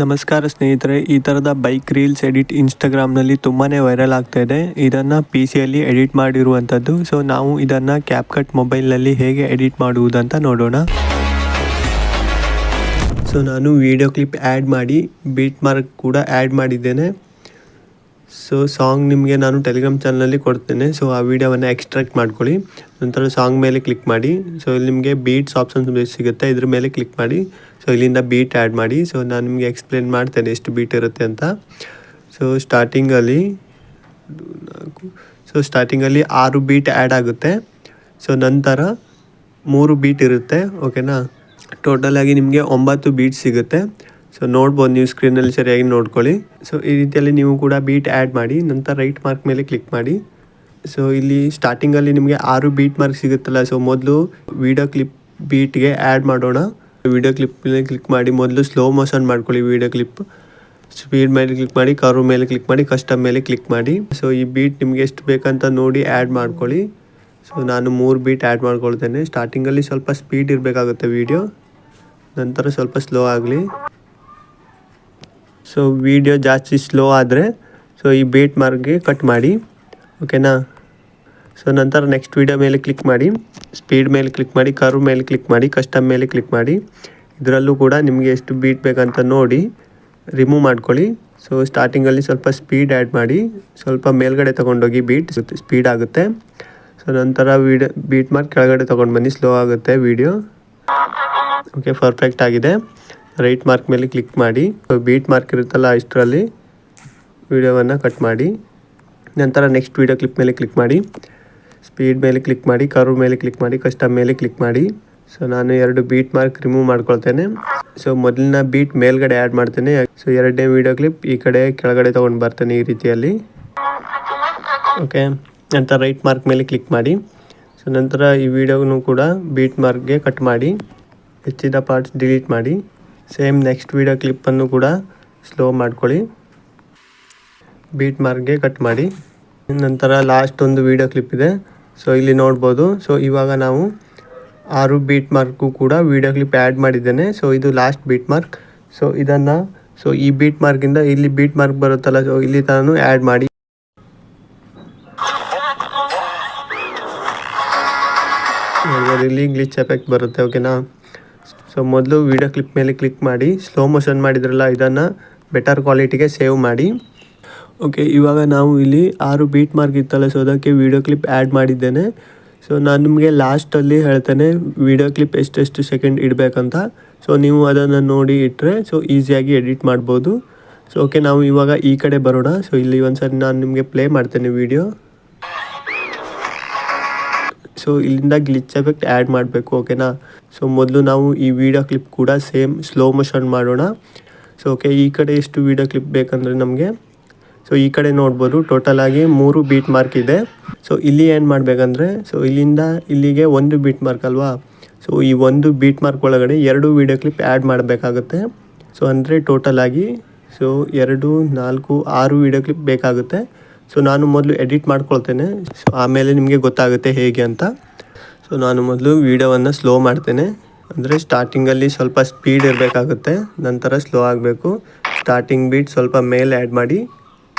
ನಮಸ್ಕಾರ ಸ್ನೇಹಿತರೆ, ಈ ಥರದ ಬೈಕ್ ರೀಲ್ಸ್ ಎಡಿಟ್ ಇನ್ಸ್ಟಾಗ್ರಾಮ್ನಲ್ಲಿ ತುಂಬಾ ವೈರಲ್ ಆಗ್ತಾ ಇದೆ. ಇದನ್ನು ಪಿ ಸಿಯಲ್ಲಿ ಎಡಿಟ್ ಮಾಡಿರುವಂಥದ್ದು. ಸೊ ನಾವು ಇದನ್ನು ಕ್ಯಾಪ್ಕಟ್ ಮೊಬೈಲ್ನಲ್ಲಿ ಹೇಗೆ ಎಡಿಟ್ ಮಾಡುವುದಂತ ನೋಡೋಣ. ಸೊ ನಾನು ವಿಡಿಯೋ ಕ್ಲಿಪ್ ಆ್ಯಡ್ ಮಾಡಿ ಬೀಟ್ ಮಾರ್ಕ್ ಕೂಡ ಆ್ಯಡ್ ಮಾಡಿದ್ದೇನೆ. ಸೊ ಸಾಂಗ್ ನಿಮಗೆ ನಾನು ಟೆಲಿಗ್ರಾಮ್ ಚಾನಲಲ್ಲಿ ಕೊಡ್ತೇನೆ. ಸೊ ಆ ವಿಡಿಯೋವನ್ನು ಎಕ್ಸ್ಟ್ರಾಕ್ಟ್ ಮಾಡ್ಕೊಳ್ಳಿ. ನಂತರ ಸಾಂಗ್ ಮೇಲೆ ಕ್ಲಿಕ್ ಮಾಡಿ. ಸೊ ಇಲ್ಲಿ ನಿಮಗೆ ಬೀಟ್ಸ್ ಆಪ್ಷನ್ಸ್ ಸಿಗುತ್ತೆ, ಇದ್ರ ಮೇಲೆ ಕ್ಲಿಕ್ ಮಾಡಿ. ಸೊ ಇಲ್ಲಿಂದ ಬೀಟ್ ಆ್ಯಡ್ ಮಾಡಿ. ಸೊ ನಾನು ನಿಮಗೆ ಎಕ್ಸ್ಪ್ಲೇನ್ ಮಾಡ್ತೇನೆ ಎಷ್ಟು ಬೀಟ್ ಇರುತ್ತೆ ಅಂತ. ಸೊ ಸ್ಟಾರ್ಟಿಂಗಲ್ಲಿ 6 ಬೀಟ್ ಆ್ಯಡ್ ಆಗುತ್ತೆ. ಸೊ ನಂತರ 3 ಬೀಟ್ ಇರುತ್ತೆ. ಓಕೆನಾ, ಟೋಟಲಾಗಿ ನಿಮಗೆ 9 ಬೀಟ್ ಸಿಗುತ್ತೆ. ಸೊ ನೋಡ್ಬೋದು, ನೀವು ಸ್ಕ್ರೀನಲ್ಲಿ ಸರಿಯಾಗಿ ನೋಡ್ಕೊಳ್ಳಿ. ಸೊ ಈ ರೀತಿಯಲ್ಲಿ ನೀವು ಕೂಡ ಬೀಟ್ ಆ್ಯಡ್ ಮಾಡಿ. ನಂತರ ರೈಟ್ ಮಾರ್ಕ್ ಮೇಲೆ ಕ್ಲಿಕ್ ಮಾಡಿ. ಸೊ ಇಲ್ಲಿ ಸ್ಟಾರ್ಟಿಂಗಲ್ಲಿ ನಿಮಗೆ 6 ಬೀಟ್ ಮಾರ್ಕ್ ಸಿಗುತ್ತಲ್ಲ. ಸೊ ಮೊದಲು ವಿಡಿಯೋ ಕ್ಲಿಪ್ ಬೀಟ್ಗೆ ಆ್ಯಡ್ ಮಾಡೋಣ. ವಿಡಿಯೋ ಕ್ಲಿಪ್ ಮೇಲೆ ಕ್ಲಿಕ್ ಮಾಡಿ. ಮೊದಲು ಸ್ಲೋ ಮೋಷನ್ ಮಾಡ್ಕೊಳ್ಳಿ ವಿಡಿಯೋ ಕ್ಲಿಪ್. ಸ್ಪೀಡ್ ಮೇಲೆ ಕ್ಲಿಕ್ ಮಾಡಿ, ಕರ್ವ್ ಮೇಲೆ ಕ್ಲಿಕ್ ಮಾಡಿ, ಕಸ್ಟಮ್ ಮೇಲೆ ಕ್ಲಿಕ್ ಮಾಡಿ. ಸೊ ಈ ಬೀಟ್ ನಿಮಗೆ ಎಷ್ಟು ಬೇಕಂತ ನೋಡಿ ಆ್ಯಡ್ ಮಾಡ್ಕೊಳ್ಳಿ. ಸೊ ನಾನು 3 ಬೀಟ್ ಆ್ಯಡ್ ಮಾಡ್ಕೊಳ್ತೇನೆ. ಸ್ಟಾರ್ಟಿಂಗಲ್ಲಿ ಸ್ವಲ್ಪ ಸ್ಪೀಡ್ ಇರಬೇಕಾಗುತ್ತೆ ವಿಡಿಯೋ, ನಂತರ ಸ್ವಲ್ಪ ಸ್ಲೋ ಆಗಲಿ. ಸೊ ವಿಡಿಯೋ ಜಾಸ್ತಿ ಸ್ಲೋ ಆದರೆ ಸೊ ಈ ಬೀಟ್ ಮಾರ್ಕ್ಗೆ ಕಟ್ ಮಾಡಿ. ಓಕೆನಾ. ಸೊ ನಂತರ ನೆಕ್ಸ್ಟ್ ವಿಡಿಯೋ ಮೇಲೆ ಕ್ಲಿಕ್ ಮಾಡಿ, ಸ್ಪೀಡ್ ಮೇಲೆ ಕ್ಲಿಕ್ ಮಾಡಿ, ಕರ್ವ್ ಮೇಲೆ ಕ್ಲಿಕ್ ಮಾಡಿ, ಕಸ್ಟಮ್ ಮೇಲೆ ಕ್ಲಿಕ್ ಮಾಡಿ. ಇದರಲ್ಲೂ ಕೂಡ ನಿಮಗೆ ಎಷ್ಟು ಬೀಟ್ ಬೇಕಂತ ನೋಡಿ ರಿಮೂವ್ ಮಾಡ್ಕೊಳ್ಳಿ. ಸೊ ಸ್ಟಾರ್ಟಿಂಗಲ್ಲಿ ಸ್ವಲ್ಪ ಸ್ಪೀಡ್ ಆ್ಯಡ್ ಮಾಡಿ, ಸ್ವಲ್ಪ ಮೇಲ್ಗಡೆ ತೊಗೊಂಡೋಗಿ ಬೀಟ್ ಸ್ಪೀಡ್ ಆಗುತ್ತೆ. ಸೊ ನಂತರ ಬೀಟ್ ಮಾರ್ಕ್ ಕೆಳಗಡೆ ತೊಗೊಂಡು ಬನ್ನಿ, ಸ್ಲೋ ಆಗುತ್ತೆ ವಿಡಿಯೋ. ಓಕೆ, ಪರ್ಫೆಕ್ಟ್ ಆಗಿದೆ. ರೈಟ್ ಮಾರ್ಕ್ ಮೇಲೆ ಕ್ಲಿಕ್ ಮಾಡಿ. ಬೀಟ್ ಮಾರ್ಕ್ ಇರುತ್ತಲ್ಲ ಇಷ್ಟರಲ್ಲಿ ವಿಡಿಯೋವನ್ನು ಕಟ್ ಮಾಡಿ. ನಂತರ ನೆಕ್ಸ್ಟ್ ವಿಡಿಯೋ ಕ್ಲಿಪ್ ಮೇಲೆ ಕ್ಲಿಕ್ ಮಾಡಿ, ಸ್ಪೀಡ್ ಮೇಲೆ ಕ್ಲಿಕ್ ಮಾಡಿ, ಕರ್ವ್ ಮೇಲೆ ಕ್ಲಿಕ್ ಮಾಡಿ, ಕಸ್ಟಮ್ ಮೇಲೆ ಕ್ಲಿಕ್ ಮಾಡಿ. ಸೊ ನಾನು 2 ಬೀಟ್ ಮಾರ್ಕ್ ರಿಮೂವ್ ಮಾಡ್ಕೊಳ್ತೇನೆ. ಸೊ ಮೊದಲಿನ ಬೀಟ್ ಮೇಲ್ಗಡೆ ಆ್ಯಡ್ ಮಾಡ್ತೇನೆ. ಸೊ ಎರಡನೇ ವಿಡಿಯೋ ಕ್ಲಿಪ್ ಈ ಕಡೆ ಕೆಳಗಡೆ ತೊಗೊಂಡು ಬರ್ತೇನೆ ಈ ರೀತಿಯಲ್ಲಿ. ಓಕೆ, ನಂತರ ರೈಟ್ ಮಾರ್ಕ್ ಮೇಲೆ ಕ್ಲಿಕ್ ಮಾಡಿ. ಸೊ ನಂತರ ಈ ವಿಡಿಯೋನು ಕೂಡ ಬೀಟ್ ಮಾರ್ಕ್ಗೆ ಕಟ್ ಮಾಡಿ, ಹೆಚ್ಚಿದ ಪಾರ್ಟ್ಸ್ ಡಿಲೀಟ್ ಮಾಡಿ. ಸೇಮ್ ನೆಕ್ಸ್ಟ್ ವಿಡಿಯೋ ಕ್ಲಿಪ್ಪನ್ನು ಕೂಡ ಸ್ಲೋ ಮಾಡ್ಕೊಳ್ಳಿ, ಬೀಟ್ ಮಾರ್ಕ್ಗೆ ಕಟ್ ಮಾಡಿ. ನಂತರ ಲಾಸ್ಟ್ ಒಂದು ವಿಡಿಯೋ ಕ್ಲಿಪ್ ಇದೆ. ಸೊ ಇಲ್ಲಿ ನೋಡ್ಬೋದು. ಸೊ ಇವಾಗ ನಾವು 6 ಬೀಟ್ ಮಾರ್ಕು ಕೂಡ ವಿಡಿಯೋ ಕ್ಲಿಪ್ ಆ್ಯಡ್ ಮಾಡಿದ್ದೇನೆ. ಸೊ ಇದು ಲಾಸ್ಟ್ ಬೀಟ್ ಮಾರ್ಕ್. ಸೊ ಇದನ್ನು ಈ ಬೀಟ್ ಮಾರ್ಕಿಂದ ಇಲ್ಲಿ ಬೀಟ್ ಮಾರ್ಕ್ ಬರುತ್ತಲ್ಲ, ಸೊ ಇಲ್ಲಿ ತಾನು ಆ್ಯಡ್ ಮಾಡಿ. ಇಲ್ಲಿ ಗ್ಲಿಚ್ ಎಫೆಕ್ಟ್ ಬರುತ್ತೆ. ಓಕೆನಾ. ಸೊ ಮೊದಲು ವಿಡಿಯೋ ಕ್ಲಿಪ್ ಮೇಲೆ ಕ್ಲಿಕ್ ಮಾಡಿ, ಸ್ಲೋ ಮೋಷನ್ ಮಾಡಿದ್ರಲ್ಲ ಇದನ್ನು ಬೆಟರ್ ಕ್ವಾಲಿಟಿಗೆ ಸೇವ್ ಮಾಡಿ. ಓಕೆ, ಇವಾಗ ನಾವು ಇಲ್ಲಿ 6 ಬೀಟ್ ಮಾರ್ಕ್ ಇತ್ತಲ್ಲ, ಸೊ ಅದಕ್ಕೆ ವಿಡಿಯೋ ಕ್ಲಿಪ್ ಆ್ಯಡ್ ಮಾಡಿದ್ದೇನೆ. ಸೊ ನಾನು ನಿಮಗೆ ಲಾಸ್ಟಲ್ಲಿ ಹೇಳ್ತೇನೆ ವಿಡಿಯೋ ಕ್ಲಿಪ್ ಎಷ್ಟೆಷ್ಟು ಸೆಕೆಂಡ್ ಇಡಬೇಕಂತ. ಸೊ ನೀವು ಅದನ್ನು ನೋಡಿ ಇಟ್ಟರೆ ಸೊ ಈಸಿಯಾಗಿ ಎಡಿಟ್ ಮಾಡ್ಬೋದು. ಸೊ ಓಕೆ, ನಾವು ಇವಾಗ ಈ ಕಡೆ ಬರೋಣ. ಸೊ ಇಲ್ಲಿ ಒಂದ್ಸರಿ ನಾನು ನಿಮಗೆ ಪ್ಲೇ ಮಾಡ್ತೇನೆ ವಿಡಿಯೋ. ಸೊ ಇಲ್ಲಿಂದ ಗ್ಲಿಚ್ ಎಫೆಕ್ಟ್ ಆ್ಯಡ್ ಮಾಡಬೇಕು. ಓಕೆನಾ. ಸೊ ಮೊದಲು ನಾವು ಈ ವಿಡಿಯೋ ಕ್ಲಿಪ್ ಕೂಡ ಸೇಮ್ ಸ್ಲೋ ಮೋಷನ್ ಮಾಡೋಣ. ಸೊ ಓಕೆ, ಈ ಕಡೆ ಎಷ್ಟು ವಿಡಿಯೋ ಕ್ಲಿಪ್ ಬೇಕಂದರೆ ನಮಗೆ, ಸೊ ಈ ಕಡೆ ನೋಡ್ಬೋದು ಟೋಟಲಾಗಿ 3 ಬೀಟ್ ಮಾರ್ಕ್ ಇದೆ. ಸೊ ಇಲ್ಲಿ ಏನು ಮಾಡಬೇಕಂದ್ರೆ, ಸೊ ಇಲ್ಲಿಂದ ಇಲ್ಲಿಗೆ 1 ಬೀಟ್ ಮಾರ್ಕ್ ಅಲ್ವಾ. ಸೊ ಈ 1 ಬೀಟ್ ಮಾರ್ಕ್ ಒಳಗಡೆ 2 ವಿಡಿಯೋ ಕ್ಲಿಪ್ ಆ್ಯಡ್ ಮಾಡಬೇಕಾಗುತ್ತೆ. ಸೊ ಅಂದರೆ ಟೋಟಲಾಗಿ 2, 4, 6 ವಿಡಿಯೋ ಕ್ಲಿಪ್ ಬೇಕಾಗುತ್ತೆ. ಸೊ ನಾನು ಮೊದಲು ಎಡಿಟ್ ಮಾಡ್ಕೊಳ್ತೇನೆ. ಸೊ ಆಮೇಲೆ ನಿಮಗೆ ಗೊತ್ತಾಗುತ್ತೆ ಹೇಗೆ ಅಂತ. ಸೊ ನಾನು ಮೊದಲು ವೀಡಿಯೋವನ್ನು ಸ್ಲೋ ಮಾಡ್ತೇನೆ. ಅಂದರೆ ಸ್ಟಾರ್ಟಿಂಗಲ್ಲಿ ಸ್ವಲ್ಪ ಸ್ಪೀಡ್ ಇರಬೇಕಾಗುತ್ತೆ, ನಂತರ ಸ್ಲೋ ಆಗಬೇಕು. ಸ್ಟಾರ್ಟಿಂಗ್ ಬೀಟ್ ಸ್ವಲ್ಪ ಮೇಲೆ ಆ್ಯಡ್ ಮಾಡಿ,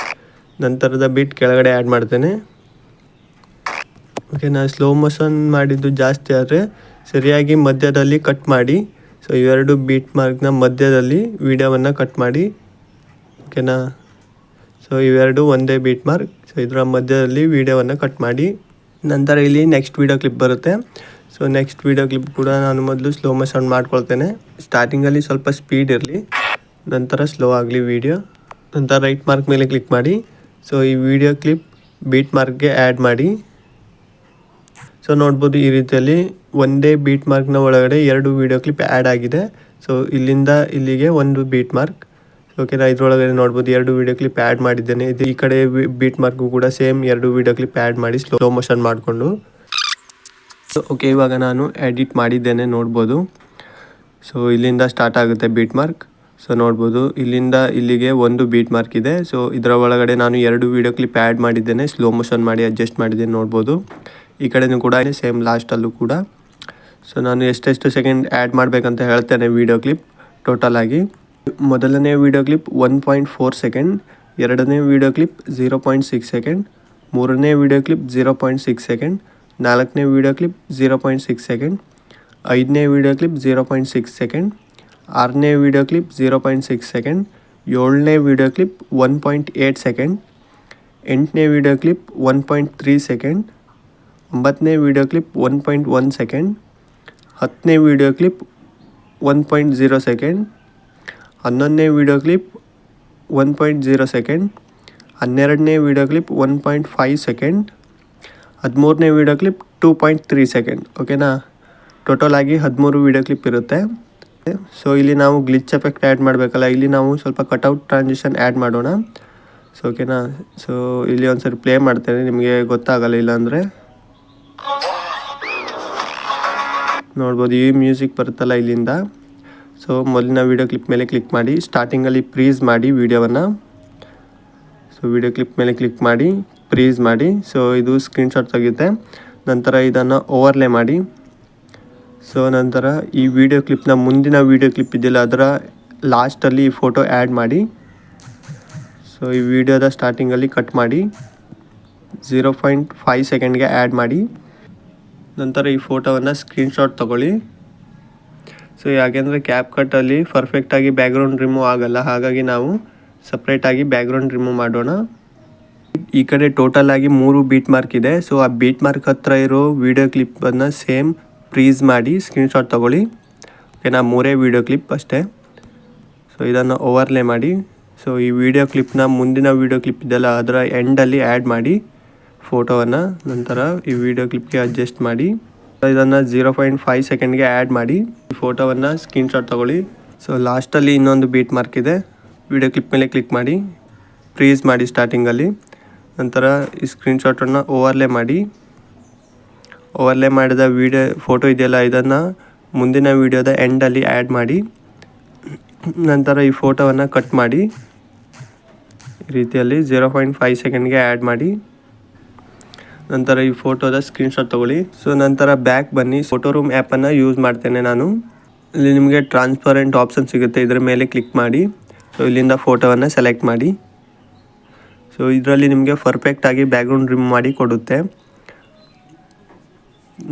ನಂತರದ ಬೀಟ್ ಕೆಳಗಡೆ ಆ್ಯಡ್ ಮಾಡ್ತೇನೆ. ಓಕೆ, ನಾನು ಸ್ಲೋ ಮೋಷನ್ ಮಾಡಿದ್ದು ಜಾಸ್ತಿ ಆದರೆ ಸರಿಯಾಗಿ ಮಧ್ಯದಲ್ಲಿ ಕಟ್ ಮಾಡಿ. ಸೊ ಇವೆರಡು ಬೀಟ್ ಮಾರ್ಕ್ನ ಮಧ್ಯದಲ್ಲಿ ವೀಡಿಯೋವನ್ನು ಕಟ್ ಮಾಡಿ. ಓಕೆನಾ. ಸೊ ಇವೆರಡು ಒಂದೇ ಬೀಟ್ ಮಾರ್ಕ್. ಸೊ ಇದರ ಮಧ್ಯದಲ್ಲಿ ವೀಡಿಯೋವನ್ನು ಕಟ್ ಮಾಡಿ. ನಂತರ ಇಲ್ಲಿ ನೆಕ್ಸ್ಟ್ ವೀಡಿಯೋ ಕ್ಲಿಪ್ ಬರುತ್ತೆ. ಸೊ ನೆಕ್ಸ್ಟ್ ವೀಡಿಯೋ ಕ್ಲಿಪ್ ಕೂಡ ನಾನು ಮೊದಲು ಸ್ಲೋ ಮೋಷನ್ ಮಾಡ್ಕೊಳ್ತೇನೆ. ಸ್ಟಾರ್ಟಿಂಗಲ್ಲಿ ಸ್ವಲ್ಪ ಸ್ಪೀಡ್ ಇರಲಿ, ನಂತರ ಸ್ಲೋ ಆಗಲಿ ವೀಡಿಯೋ. ನಂತರ ರೈಟ್ ಮಾರ್ಕ್ ಮೇಲೆ ಕ್ಲಿಕ್ ಮಾಡಿ. ಸೊ ಈ ವಿಡಿಯೋ ಕ್ಲಿಪ್ ಬೀಟ್ ಮಾರ್ಕ್ಗೆ ಆ್ಯಡ್ ಮಾಡಿ. ಸೊ ನೋಡ್ಬೋದು ಈ ರೀತಿಯಲ್ಲಿ ಒಂದೇ ಬೀಟ್ ಮಾರ್ಕ್ನ ಒಳಗಡೆ 2 ವೀಡಿಯೋ ಕ್ಲಿಪ್ ಆ್ಯಡ್ ಆಗಿದೆ. ಸೊ ಇಲ್ಲಿಂದ ಇಲ್ಲಿಗೆ 1 ಬೀಟ್ ಮಾರ್ಕ್. ಓಕೆ, ನಾ ಇದರೊಳಗಡೆ ನೋಡ್ಬೋದು 2 ವೀಡಿಯೋ ಕ್ಲಿಪ್ ಆ್ಯಡ್ ಮಾಡಿದ್ದೇನೆ. ಇದು ಈ ಕಡೆ ಬೀಟ್ ಮಾರ್ಕು ಕೂಡ ಸೇಮ್ 2 ವೀಡಿಯೋ ಕ್ಲಿಪ್ ಆ್ಯಡ್ ಮಾಡಿ ಸ್ಲೋ ಮೋಷನ್ ಮಾಡಿಕೊಂಡು. ಸೊ ಓಕೆ, ಇವಾಗ ನಾನು ಎಡಿಟ್ ಮಾಡಿದ್ದೇನೆ ನೋಡ್ಬೋದು. ಸೊ ಇಲ್ಲಿಂದ ಸ್ಟಾರ್ಟ್ ಆಗುತ್ತೆ ಬೀಟ್ ಮಾರ್ಕ್. ಸೊ ನೋಡ್ಬೋದು ಇಲ್ಲಿಂದ ಇಲ್ಲಿಗೆ 1 ಬೀಟ್ ಮಾರ್ಕ್ ಇದೆ. ಸೊ ಇದರ ಒಳಗಡೆ ನಾನು 2 ವೀಡಿಯೋ ಕ್ಲಿಪ್ ಆ್ಯಡ್ ಮಾಡಿದ್ದೇನೆ, ಸ್ಲೋ ಮೋಷನ್ ಮಾಡಿ ಅಡ್ಜಸ್ಟ್ ಮಾಡಿದ್ದೇನೆ ನೋಡ್ಬೋದು. ಈ ಕಡೆನೂ ಕೂಡ ಸೇಮ್ ಲಾಸ್ಟಲ್ಲೂ ಕೂಡ. ಸೊ ನಾನು ಎಷ್ಟೆಷ್ಟು ಸೆಕೆಂಡ್ ಆ್ಯಡ್ ಮಾಡಬೇಕಂತ ಹೇಳ್ತೇನೆ ವೀಡಿಯೋ ಕ್ಲಿಪ್ ಟೋಟಲಾಗಿ. ಮೊದಲನೇ ವೀಡಿಯೋ ಕ್ಲಿಪ್ 1.4 ಸೆಕೆಂಡ್, ಎರಡನೇ ವೀಡಿಯೋ ಕ್ಲಿಪ್ 0.6 ಸೆಕೆಂಡ್, ಮೂರನೇ ವೀಡಿಯೋ ಕ್ಲಿಪ್ 0.6 ಸೆಕೆಂಡ್, ನಾಲ್ಕನೇ ವೀಡಿಯೋ ಕ್ಲಿಪ್ 0.6 ಸೆಕೆಂಡ್, ಐದನೇ ವೀಡಿಯೋ ಕ್ಲಿಪ್ 0.6 ಸೆಕೆಂಡ್, ಆರನೇ ವೀಡಿಯೋ ಕ್ಲಿಪ್ 0.6 ಸೆಕೆಂಡ್, ಏಳನೇ ವೀಡಿಯೋ ಕ್ಲಿಪ್ 1.8 ಸೆಕೆಂಡ್, ಎಂಟನೇ ವೀಡಿಯೋ ಕ್ಲಿಪ್ 1.3 ಸೆಕೆಂಡ್, ಒಂಬತ್ತನೇ ವೀಡಿಯೋ ಕ್ಲಿಪ್ 1.1 ಸೆಕೆಂಡ್, ಹತ್ತನೇ ವೀಡಿಯೋ ಕ್ಲಿಪ್ 1.0 ಸೆಕೆಂಡ್, ಹನ್ನೊಂದನೇ ವೀಡಿಯೋ ಕ್ಲಿಪ್ 1.0 ಸೆಕೆಂಡ್, ಹನ್ನೆರಡನೇ ವೀಡಿಯೋ ಕ್ಲಿಪ್ 1.5 ಸೆಕೆಂಡ್, ಹದಿಮೂರನೇ ವೀಡಿಯೋ ಕ್ಲಿಪ್ 2.3 ಸೆಕೆಂಡ್. ಓಕೆನಾ, ಟೋಟಲ್ ಆಗಿ 13 ವೀಡಿಯೋ ಕ್ಲಿಪ್ ಇರುತ್ತೆ. ಸೊ ಇಲ್ಲಿ ನಾವು ಗ್ಲಿಚ್ ಎಫೆಕ್ಟ್ ಆ್ಯಡ್ ಮಾಡಬೇಕಲ್ಲ, ಇಲ್ಲಿ ನಾವು ಸ್ವಲ್ಪ ಕಟ್ಔಟ್ ಟ್ರಾನ್ಸಿಷನ್ ಆ್ಯಡ್ ಮಾಡೋಣ. ಸೊ ಓಕೆನಾ, ಸೊ ಇಲ್ಲಿ ಒಂದ್ಸರಿ ಪ್ಲೇ ಮಾಡ್ತೇನೆ, ನಿಮಗೆ ಗೊತ್ತಾಗಲ್ಲ ಇಲ್ಲಾಂದರೆ ನೋಡ್ಬೋದು. ಈ ಮ್ಯೂಸಿಕ್ ಬರುತ್ತಲ್ಲ ಇಲ್ಲಿಂದ. ಸೊ ಮೊದಲಿನ ವೀಡಿಯೋ ಕ್ಲಿಪ್ ಮೇಲೆ ಕ್ಲಿಕ್ ಮಾಡಿ, ಸ್ಟಾರ್ಟಿಂಗಲ್ಲಿ ಫ್ರೀಸ್ ಮಾಡಿ ವೀಡಿಯೋವನ್ನು. ಸೊ ವೀಡಿಯೋ ಕ್ಲಿಪ್ ಮೇಲೆ ಕ್ಲಿಕ್ ಮಾಡಿ ಫ್ರೀಸ್ ಮಾಡಿ. ಸೊ ಇದು ಸ್ಕ್ರೀನ್ಶಾಟ್ ತೆಗೆಯುತ್ತೆ. ನಂತರ ಇದನ್ನು ಓವರ್ಲೇ ಮಾಡಿ. ಸೊ ನಂತರ ಈ ವಿಡಿಯೋ ಕ್ಲಿಪ್ನ ಮುಂದಿನ ವೀಡಿಯೋ ಕ್ಲಿಪ್ ಇದೆಯಲ್ಲ ಅದರ ಲಾಸ್ಟಲ್ಲಿ ಈ ಫೋಟೋ ಆ್ಯಡ್ ಮಾಡಿ. ಸೊ ಈ ವಿಡಿಯೋದ ಸ್ಟಾರ್ಟಿಂಗಲ್ಲಿ ಕಟ್ ಮಾಡಿ 0.5 ಸೆಕೆಂಡ್ಗೆ ಆ್ಯಡ್ ಮಾಡಿ. ನಂತರ ಈ ಫೋಟೋವನ್ನು ಸ್ಕ್ರೀನ್ಶಾಟ್ ತೊಗೊಳ್ಳಿ. ಸೊ ಯಾಕೆಂದರೆ ಕ್ಯಾಪ್ ಕಟ್ಟಲ್ಲಿ ಪರ್ಫೆಕ್ಟಾಗಿ ಬ್ಯಾಕ್ಗ್ರೌಂಡ್ ರಿಮೂವ್ ಆಗಲ್ಲ, ಹಾಗಾಗಿ ನಾವು ಸಪ್ರೇಟಾಗಿ ಬ್ಯಾಕ್ಗ್ರೌಂಡ್ ರಿಮೂವ್ ಮಾಡೋಣ. ಈ ಕಡೆ ಟೋಟಲ್ ಆಗಿ 3 ಬೀಟ್ ಮಾರ್ಕ್ ಇದೆ. ಸೊ ಆ ಬೀಟ್ ಮಾರ್ಕ್ ಹತ್ರ ಇರೋ ವಿಡಿಯೋ ಕ್ಲಿಪ್ಪನ್ನು ಸೇಮ್ ಫ್ರೀಸ್ ಮಾಡಿ ಸ್ಕ್ರೀನ್ಶಾಟ್ ತೊಗೊಳ್ಳಿ. ಓಕೆನಾ, 3 ವೀಡಿಯೋ ಕ್ಲಿಪ್ ಅಷ್ಟೇ. ಸೊ ಇದನ್ನು ಓವರ್ಲೇ ಮಾಡಿ. ಸೊ ಈ ವಿಡಿಯೋ ಕ್ಲಿಪ್ನ ಮುಂದಿನ ವೀಡಿಯೋ ಕ್ಲಿಪ್ ಇದೆಯಲ್ಲ ಅದರ ಎಂಡಲ್ಲಿ ಆ್ಯಡ್ ಮಾಡಿ ಫೋಟೋವನ್ನು. ನಂತರ ಈ ವಿಡಿಯೋ ಕ್ಲಿಪ್ಗೆ ಅಡ್ಜಸ್ಟ್ ಮಾಡಿ ಇದನ್ನು 0.5 ಸೆಕೆಂಡ್ಗೆ ಆ್ಯಡ್ ಮಾಡಿ. ಈ ಫೋಟೋವನ್ನು ಸ್ಕ್ರೀನ್ಶಾಟ್ ತೊಗೊಳ್ಳಿ. ಸೊ ಲಾಸ್ಟಲ್ಲಿ ಇನ್ನೊಂದು ಬೀಟ್ ಮಾರ್ಕ್ ಇದೆ, ವಿಡಿಯೋ ಕ್ಲಿಪ್ ಮೇಲೆ ಕ್ಲಿಕ್ ಮಾಡಿ ಫ್ರೀಸ್ ಮಾಡಿ ಸ್ಟಾರ್ಟಿಂಗಲ್ಲಿ. ನಂತರ ಈ ಸ್ಕ್ರೀನ್ಶಾಟನ್ನು ಓವರ್ಲೇ ಮಾಡಿ. ಓವರ್ಲೇ ಮಾಡಿದ ಫೋಟೋ ಇದೆಯಲ್ಲ ಇದನ್ನು ಮುಂದಿನ ವೀಡಿಯೋದ ಎಂಡಲ್ಲಿ ಆ್ಯಡ್ ಮಾಡಿ. ನಂತರ ಈ ಫೋಟೋವನ್ನು ಕಟ್ ಮಾಡಿ ಈ ರೀತಿಯಲ್ಲಿ 0.5 ಸೆಕೆಂಡ್ಗೆ ಆ್ಯಡ್ ಮಾಡಿ. ನಂತರ ಈ ಫೋಟೋದ ಸ್ಕ್ರೀನ್ಶಾಟ್ ತೊಗೊಳ್ಳಿ. ಸೊ ನಂತರ ಬ್ಯಾಕ್ ಬನ್ನಿ. ಫೋಟೋ ರೂಮ್ ಆ್ಯಪನ್ನು ಯೂಸ್ ಮಾಡ್ತೇನೆ ನಾನು. ಇಲ್ಲಿ ನಿಮಗೆ ಟ್ರಾನ್ಸ್ಪರೆಂಟ್ ಆಪ್ಷನ್ ಸಿಗುತ್ತೆ, ಇದರ ಮೇಲೆ ಕ್ಲಿಕ್ ಮಾಡಿ. ಸೊ ಇಲ್ಲಿಂದ ಫೋಟೋವನ್ನು ಸೆಲೆಕ್ಟ್ ಮಾಡಿ. ಸೊ ಇದರಲ್ಲಿ ನಿಮಗೆ ಪರ್ಫೆಕ್ಟಾಗಿ ಬ್ಯಾಕ್ಗ್ರೌಂಡ್ ರಿಮೂವ್ ಮಾಡಿ ಕೊಡುತ್ತೆ.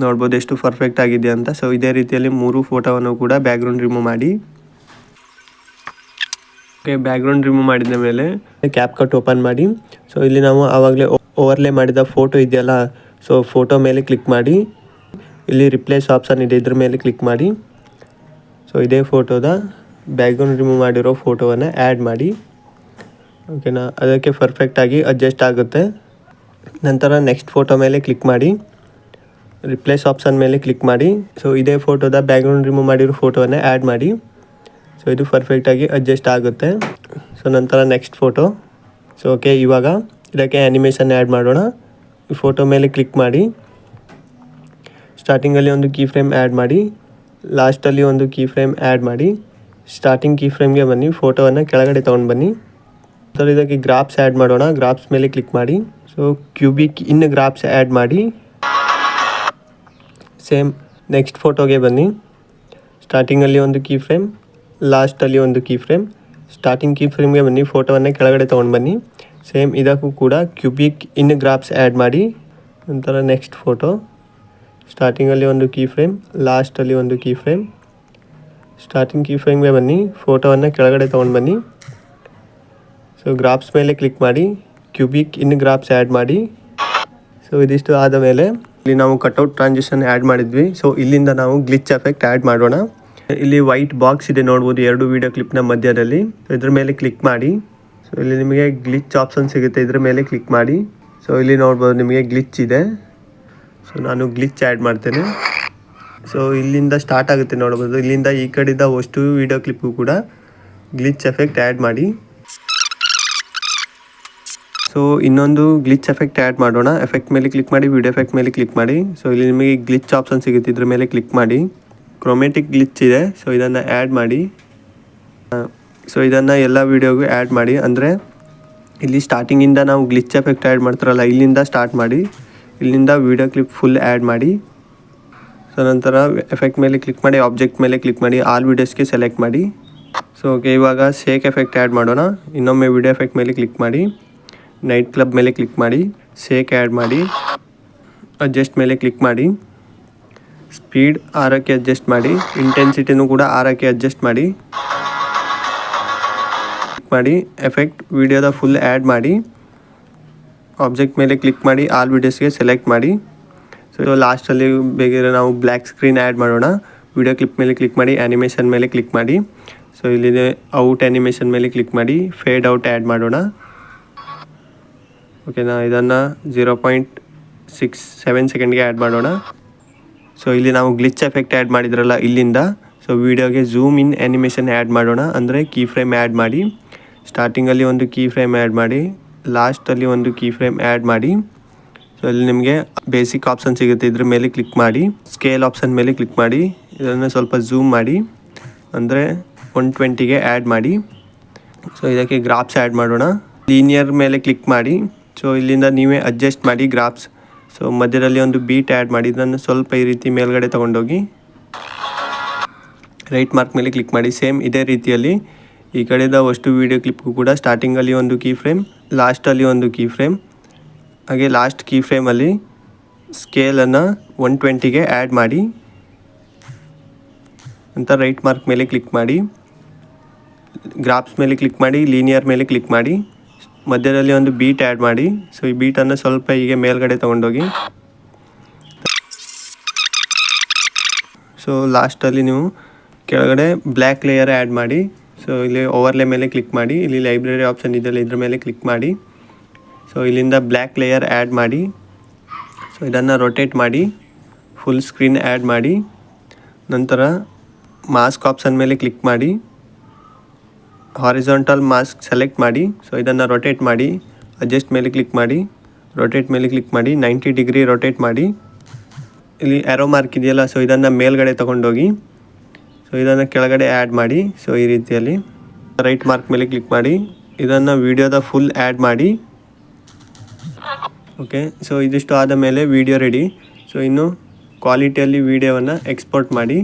ನೋಡ್ಬೋದು ಎಷ್ಟು ಪರ್ಫೆಕ್ಟ್ ಆಗಿದೆ ಅಂತ. ಸೊ ಇದೇ ರೀತಿಯಲ್ಲಿ 3 ಫೋಟೋವನ್ನು ಕೂಡ ಬ್ಯಾಕ್ಗ್ರೌಂಡ್ ರಿಮೂವ್ ಮಾಡಿ. ಓಕೆ, ಬ್ಯಾಕ್ಗ್ರೌಂಡ್ ರಿಮೂವ್ ಮಾಡಿದ ಮೇಲೆ ಕ್ಯಾಪ್ ಕಟ್ ಓಪನ್ ಮಾಡಿ. ಸೊ ಇಲ್ಲಿ ನಾವು ಆವಾಗಲೇ ಓವರ್ಲೇ ಮಾಡಿದ ಫೋಟೋ ಇದೆಯಲ್ಲ, ಸೊ ಫೋಟೋ ಮೇಲೆ ಕ್ಲಿಕ್ ಮಾಡಿ. ಇಲ್ಲಿ ರಿಪ್ಲೇಸ್ ಆಪ್ಷನ್ ಇದೆ, ಇದ್ರ ಮೇಲೆ ಕ್ಲಿಕ್ ಮಾಡಿ. ಸೊ ಇದೇ ಫೋಟೋದ ಬ್ಯಾಕ್ಗ್ರೌಂಡ್ ರಿಮೂವ್ ಮಾಡಿರೋ ಫೋಟೋವನ್ನು ಆ್ಯಡ್ ಮಾಡಿ. ಓಕೆನಾ, ಅದಕ್ಕೆ ಪರ್ಫೆಕ್ಟಾಗಿ ಅಡ್ಜಸ್ಟ್ ಆಗುತ್ತೆ. ನಂತರ ನೆಕ್ಸ್ಟ್ ಫೋಟೋ ಮೇಲೆ ಕ್ಲಿಕ್ ಮಾಡಿ, ರಿಪ್ಲೇಸ್ ಆಪ್ಷನ್ ಮೇಲೆ ಕ್ಲಿಕ್ ಮಾಡಿ. ಸೊ ಇದೇ ಫೋಟೋದ ಬ್ಯಾಕ್ಗ್ರೌಂಡ್ ರಿಮೂವ್ ಮಾಡಿರೋ ಫೋಟೋವನ್ನು ಆ್ಯಡ್ ಮಾಡಿ. ಸೊ ಇದು ಪರ್ಫೆಕ್ಟಾಗಿ ಅಡ್ಜಸ್ಟ್ ಆಗುತ್ತೆ. ಸೊ ನಂತರ ನೆಕ್ಸ್ಟ್ ಫೋಟೋ. ಸೊ ಓಕೆ, ಇವಾಗ ಇದಕ್ಕೆ ಆ್ಯನಿಮೇಷನ್ ಆ್ಯಡ್ ಮಾಡೋಣ. ಈ ಫೋಟೋ ಮೇಲೆ ಕ್ಲಿಕ್ ಮಾಡಿ, ಸ್ಟಾರ್ಟಿಂಗಲ್ಲಿ ಒಂದು ಕೀ ಫ್ರೇಮ್ ಆ್ಯಡ್ ಮಾಡಿ, ಲಾಸ್ಟಲ್ಲಿ ಒಂದು ಕೀ ಫ್ರೇಮ್ ಆ್ಯಡ್ ಮಾಡಿ. ಸ್ಟಾರ್ಟಿಂಗ್ ಕೀ ಫ್ರೇಮ್ಗೆ ಬನ್ನಿ, ಫೋಟೋವನ್ನು ಕೆಳಗಡೆ ತೊಗೊಂಡು ಬನ್ನಿ. ಸೊ ಇದಕ್ಕೆ ಗ್ರಾಫ್ಸ್ ಆ್ಯಡ್ ಮಾಡೋಣ. ಗ್ರಾಫ್ಸ್ ಮೇಲೆ ಕ್ಲಿಕ್ ಮಾಡಿ. ಸೊ ಕ್ಯೂಬಿಕ್ ಇನ್ ಗ್ರಾಫ್ಸ್ ಆ್ಯಡ್ ಮಾಡಿ. ಸೇಮ್ ನೆಕ್ಸ್ಟ್ ಫೋಟೋಗೆ ಬನ್ನಿ, ಸ್ಟಾರ್ಟಿಂಗಲ್ಲಿ ಒಂದು ಕೀ ಫ್ರೇಮ್, ಲಾಸ್ಟಲ್ಲಿ ಒಂದು ಕೀ ಫ್ರೇಮ್. ಸ್ಟಾರ್ಟಿಂಗ್ ಕೀ ಫ್ರೇಮ್ಗೆ ಬನ್ನಿ, ಫೋಟೋವನ್ನು ಕೆಳಗಡೆ ತೊಗೊಂಡು ಬನ್ನಿ. ಸೇಮ್ ಇದಕ್ಕೂ ಕೂಡ ಕ್ಯೂಬಿಕ್ ಇನ್ ಗ್ರಾಫ್ಸ್ ಆ್ಯಡ್ ಮಾಡಿ. ನಂತರ ನೆಕ್ಸ್ಟ್ ಫೋಟೋ, ಸ್ಟಾರ್ಟಿಂಗಲ್ಲಿ ಒಂದು ಕೀ ಫ್ರೇಮ್, ಲಾಸ್ಟಲ್ಲಿ ಒಂದು ಕೀ ಫ್ರೇಮ್. ಸ್ಟಾರ್ಟಿಂಗ್ ಕೀ ಫ್ರೇಮ್ಗೆ ಬನ್ನಿ, ಫೋಟೋವನ್ನು ಕೆಳಗಡೆ ತೊಗೊಂಡು ಬನ್ನಿ. ಸೊ ಗ್ರಾಫ್ಸ್ ಮೇಲೆ ಕ್ಲಿಕ್ ಮಾಡಿ, ಕ್ಯೂಬಿಕ್ ಇನ್ ಗ್ರಾಫ್ಸ್ ಆ್ಯಡ್ ಮಾಡಿ. ಸೊ ಇದಿಷ್ಟು ಆದ ಮೇಲೆ ಇಲ್ಲಿ ನಾವು ಕಟ್ಔಟ್ ಟ್ರಾನ್ಸಿಷನ್ ಆ್ಯಡ್ ಮಾಡಿದ್ವಿ. ಸೊ ಇಲ್ಲಿಂದ ನಾವು ಗ್ಲಿಚ್ ಎಫೆಕ್ಟ್ ಆ್ಯಡ್ ಮಾಡೋಣ. ಇಲ್ಲಿ ವೈಟ್ ಬಾಕ್ಸ್ ಇದೆ ನೋಡ್ಬೋದು 2 ವೀಡಿಯೋ ಕ್ಲಿಪ್ನ ಮಧ್ಯದಲ್ಲಿ. ಇದ್ರ ಮೇಲೆ ಕ್ಲಿಕ್ ಮಾಡಿ. ಸೊ ಇಲ್ಲಿ ನಿಮಗೆ ಗ್ಲಿಚ್ ಆಪ್ಷನ್ ಸಿಗುತ್ತೆ, ಇದ್ರ ಮೇಲೆ ಕ್ಲಿಕ್ ಮಾಡಿ. ಸೊ ಇಲ್ಲಿ ನೋಡ್ಬೋದು ನಿಮಗೆ ಗ್ಲಿಚ್ ಇದೆ. ಸೊ ನಾನು ಗ್ಲಿಚ್ ಆ್ಯಡ್ ಮಾಡ್ತೇನೆ. ಸೊ ಇಲ್ಲಿಂದ ಸ್ಟಾರ್ಟ್ ಆಗುತ್ತೆ ನೋಡ್ಬೋದು. ಇಲ್ಲಿಂದ ಈ ಕಡೆಯಿಂದ ಅಷ್ಟು ವೀಡಿಯೋ ಕ್ಲಿಪ್ಗೂ ಕೂಡ ಗ್ಲಿಚ್ ಎಫೆಕ್ಟ್ ಆ್ಯಡ್ ಮಾಡಿ. ಸೊ ಇನ್ನೊಂದು ಗ್ಲಿಚ್ ಎಫೆಕ್ಟ್ ಆ್ಯಡ್ ಮಾಡೋಣ. ಎಫೆಕ್ಟ್ ಮೇಲೆ ಕ್ಲಿಕ್ ಮಾಡಿ, ವಿಡಿಯೋ ಎಫೆಕ್ಟ್ ಮೇಲೆ ಕ್ಲಿಕ್ ಮಾಡಿ. ಸೊ ಇಲ್ಲಿ ನಿಮಗೆ ಗ್ಲಿಚ್ ಆಪ್ಷನ್ ಸಿಗುತ್ತೆ, ಇದ್ರ ಮೇಲೆ ಕ್ಲಿಕ್ ಮಾಡಿ. ಕ್ರೋಮೆಟಿಕ್ ಗ್ಲಿಚ್ ಇದೆ, ಸೊ ಇದನ್ನು ಆ್ಯಡ್ ಮಾಡಿ. ಸೊ ಇದನ್ನು ಎಲ್ಲ ವೀಡಿಯೋಗೂ ಆ್ಯಡ್ ಮಾಡಿ. ಅಂದರೆ ಇಲ್ಲಿ ಸ್ಟಾರ್ಟಿಂಗಿಂದ ನಾವು ಗ್ಲಿಚ್ ಎಫೆಕ್ಟ್ ಆ್ಯಡ್ ಮಾಡ್ತಾರಲ್ಲ, ಇಲ್ಲಿಂದ ಸ್ಟಾರ್ಟ್ ಮಾಡಿ, ಇಲ್ಲಿಂದ ವೀಡಿಯೋ ಕ್ಲಿಪ್ ಫುಲ್ ಆ್ಯಡ್ ಮಾಡಿ. ಸೊ ನಂತರ ಎಫೆಕ್ಟ್ ಮೇಲೆ ಕ್ಲಿಕ್ ಮಾಡಿ, ಆಬ್ಜೆಕ್ಟ್ ಮೇಲೆ ಕ್ಲಿಕ್ ಮಾಡಿ, ಆಲ್ ವೀಡಿಯೋಸ್ಗೆ ಸೆಲೆಕ್ಟ್ ಮಾಡಿ. ಸೊ ಸೊ ಓಕೆ, ಇವಾಗ ಶೇಕ್ ಎಫೆಕ್ಟ್ ಆ್ಯಡ್ ಮಾಡೋಣ. ಇನ್ನೊಮ್ಮೆ ವಿಡಿಯೋ ಎಫೆಕ್ಟ್ ಮೇಲೆ ಕ್ಲಿಕ್ ಮಾಡಿ, ನೈಟ್ ಕ್ಲಬ್ ಮೇಲೆ ಕ್ಲಿಕ್ ಮಾಡಿ, ಶೇಕ್ ಆ್ಯಡ್ ಮಾಡಿ, ಅಡ್ಜಸ್ಟ್ ಮೇಲೆ ಕ್ಲಿಕ್ ಮಾಡಿ, ಸ್ಪೀಡ್ 6ಕ್ಕೆ ಅಡ್ಜಸ್ಟ್ ಮಾಡಿ, ಇಂಟೆನ್ಸಿಟಿನೂ ಕೂಡ 6ಕ್ಕೆ ಅಡ್ಜಸ್ಟ್ ಮಾಡಿ, ಎಫೆಕ್ಟ್ ವಿಡಿಯೋದ ಫುಲ್ ಆ್ಯಡ್ ಮಾಡಿ, ಆಬ್ಜೆಕ್ಟ್ ಮೇಲೆ ಕ್ಲಿಕ್ ಮಾಡಿ, ಆಲ್ ವಿಡಿಯೋಸ್ಗೆ ಸೆಲೆಕ್ಟ್ ಮಾಡಿ. ಸೊ ಲಾಸ್ಟಲ್ಲಿ ಬೇಕಿದ್ರೆ ನಾವು ಬ್ಲ್ಯಾಕ್ ಸ್ಕ್ರೀನ್ ಆ್ಯಡ್ ಮಾಡೋಣ. ವಿಡಿಯೋ ಕ್ಲಿಪ್ ಮೇಲೆ ಕ್ಲಿಕ್ ಮಾಡಿ, ಆ್ಯನಿಮೇಷನ್ ಮೇಲೆ ಕ್ಲಿಕ್ ಮಾಡಿ. ಸೊ ಇಲ್ಲಿದೆ ಔಟ್ ಆ್ಯನಿಮೇಷನ್ ಮೇಲೆ ಕ್ಲಿಕ್ ಮಾಡಿ, ಫೇಡ್ ಔಟ್ ಆ್ಯಡ್ ಮಾಡೋಣ. ಓಕೆನಾ, ಇದನ್ನು 0.67 ಸೆಕೆಂಡ್ಗೆ ಆ್ಯಡ್ ಮಾಡೋಣ. ಸೊ ಇಲ್ಲಿ ನಾವು ಗ್ಲಿಚ್ ಎಫೆಕ್ಟ್ ಆ್ಯಡ್ ಮಾಡಿದ್ರಲ್ಲ ಇಲ್ಲಿಂದ, ಸೊ ವಿಡಿಯೋಗೆ ಝೂಮ್ ಇನ್ ಆ್ಯನಿಮೇಷನ್ ಆ್ಯಡ್ ಮಾಡೋಣ. ಅಂದರೆ ಕೀ ಫ್ರೇಮ್ ಆ್ಯಡ್ ಮಾಡಿ, ಸ್ಟಾರ್ಟಿಂಗಲ್ಲಿ ಒಂದು ಕೀ ಫ್ರೇಮ್ ಆ್ಯಡ್ ಮಾಡಿ, ಲಾಸ್ಟಲ್ಲಿ ಒಂದು ಕೀ ಫ್ರೇಮ್ ಆ್ಯಡ್ ಮಾಡಿ. ಸೊ ಇಲ್ಲಿ ನಿಮಗೆ ಬೇಸಿಕ್ ಆಪ್ಷನ್ ಸಿಗುತ್ತೆ, ಇದ್ರ ಮೇಲೆ ಕ್ಲಿಕ್ ಮಾಡಿ, ಸ್ಕೇಲ್ ಆಪ್ಷನ್ ಮೇಲೆ ಕ್ಲಿಕ್ ಮಾಡಿ, ಇದನ್ನು ಸ್ವಲ್ಪ ಝೂಮ್ ಮಾಡಿ, ಅಂದರೆ 120ಗೆ ಆ್ಯಡ್ ಮಾಡಿ. ಸೊ ಇದಕ್ಕೆ ಗ್ರಾಫ್ಸ್ ಆ್ಯಡ್ ಮಾಡೋಣ. ಲೀನಿಯರ್ ಮೇಲೆ ಕ್ಲಿಕ್ ಮಾಡಿ, ಸೊ ಇಲ್ಲಿಂದ ನೀವೇ ಅಡ್ಜಸ್ಟ್ ಮಾಡಿ ಗ್ರಾಫ್ಸ್. ಸೊ ಮಧ್ಯದಲ್ಲಿ ಒಂದು ಬೀಟ್ ಆ್ಯಡ್ ಮಾಡಿ, ಇದನ್ನು ಸ್ವಲ್ಪ ಈ ರೀತಿ ಮೇಲ್ಗಡೆ ತೊಗೊಂಡೋಗಿ ರೈಟ್ ಮಾರ್ಕ್ ಮೇಲೆ ಕ್ಲಿಕ್ ಮಾಡಿ. ಸೇಮ್ ಇದೇ ರೀತಿಯಲ್ಲಿ ಈ ಕಡೆದ ಅಷ್ಟು ವೀಡಿಯೋ ಕ್ಲಿಪ್ಗೂ ಕೂಡ ಸ್ಟಾರ್ಟಿಂಗಲ್ಲಿ ಒಂದು ಕೀ ಫ್ರೇಮ್, ಲಾಸ್ಟಲ್ಲಿ ಒಂದು ಕೀ ಫ್ರೇಮ್, ಹಾಗೆ ಲಾಸ್ಟ್ ಕೀ ಫ್ರೇಮಲ್ಲಿ ಸ್ಕೇಲನ್ನು 120ಗೆ ಆ್ಯಡ್ ಮಾಡಿ ಅಂತ ರೈಟ್ ಮಾರ್ಕ್ ಮೇಲೆ ಕ್ಲಿಕ್ ಮಾಡಿ, ಗ್ರಾಫ್ಸ್ ಮೇಲೆ ಕ್ಲಿಕ್ ಮಾಡಿ, ಲೀನಿಯರ್ ಮೇಲೆ ಕ್ಲಿಕ್ ಮಾಡಿ, ಮಧ್ಯದಲ್ಲಿ ಒಂದು ಬೀಟ್ ಆ್ಯಡ್ ಮಾಡಿ. ಸೊ ಈ ಬೀಟನ್ನು ಸ್ವಲ್ಪ ಹೀಗೆ ಮೇಲ್ಗಡೆ ತೊಗೊಂಡೋಗಿ, ಸೊ ಲಾಸ್ಟಲ್ಲಿ ನೀವು ಕೆಳಗಡೆ ಬ್ಲ್ಯಾಕ್ ಲೇಯರ್ ಆ್ಯಡ್ ಮಾಡಿ. ಸೊ ಇಲ್ಲಿ ಓವರ್ಲೇ ಮೇಲೆ ಕ್ಲಿಕ್ ಮಾಡಿ, ಇಲ್ಲಿ ಲೈಬ್ರರಿ ಆಪ್ಷನ್ ಇದೆಯಲ್ಲ ಇದ್ರ ಮೇಲೆ ಕ್ಲಿಕ್ ಮಾಡಿ. ಸೊ ಇಲ್ಲಿಂದ ಬ್ಲ್ಯಾಕ್ ಲೇಯರ್ ಆ್ಯಡ್ ಮಾಡಿ. ಸೊ ಇದನ್ನು ರೊಟೇಟ್ ಮಾಡಿ, ಫುಲ್ ಸ್ಕ್ರೀನ್ ಆ್ಯಡ್ ಮಾಡಿ. ನಂತರ ಮಾಸ್ಕ್ ಆಪ್ಷನ್ ಮೇಲೆ ಕ್ಲಿಕ್ ಮಾಡಿ, ಹಾರಿಜಾಂಟಲ್ ಮಾಸ್ಕ್ ಸೆಲೆಕ್ಟ್ ಮಾಡಿ. ಸೊ ಇದನ್ನು ರೊಟೇಟ್ ಮಾಡಿ, ಅಡ್ಜಸ್ಟ್ ಮೇಲೆ ಕ್ಲಿಕ್ ಮಾಡಿ, ರೊಟೇಟ್ ಮೇಲೆ ಕ್ಲಿಕ್ ಮಾಡಿ, 90 ಡಿಗ್ರಿ ರೊಟೇಟ್ ಮಾಡಿ. ಇಲ್ಲಿ ಆರೋ ಮಾರ್ಕ್ ಇದೆಯಲ್ಲ, ಸೊ ಇದನ್ನು ಮೇಲ್ಗಡೆ ತೊಗೊಂಡೋಗಿ, ಸೊ ಇದನ್ನು ಕೆಳಗಡೆ ಆ್ಯಡ್ ಮಾಡಿ. ಸೊ ಈ ರೀತಿಯಲ್ಲಿ ರೈಟ್ ಮಾರ್ಕ್ ಮೇಲೆ ಕ್ಲಿಕ್ ಮಾಡಿ, ಇದನ್ನು ವಿಡಿಯೋದ ಫುಲ್ ಆ್ಯಡ್ ಮಾಡಿ. ಓಕೆ, ಸೊ ಇದಿಷ್ಟು ಆದ ಮೇಲೆ ವಿಡಿಯೋ ರೆಡಿ. ಸೊ ಇನ್ನು ಕ್ವಾಲಿಟಿಯಲ್ಲಿ ವಿಡಿಯೋವನ್ನು ಎಕ್ಸ್ಪೋರ್ಟ್ ಮಾಡಿ.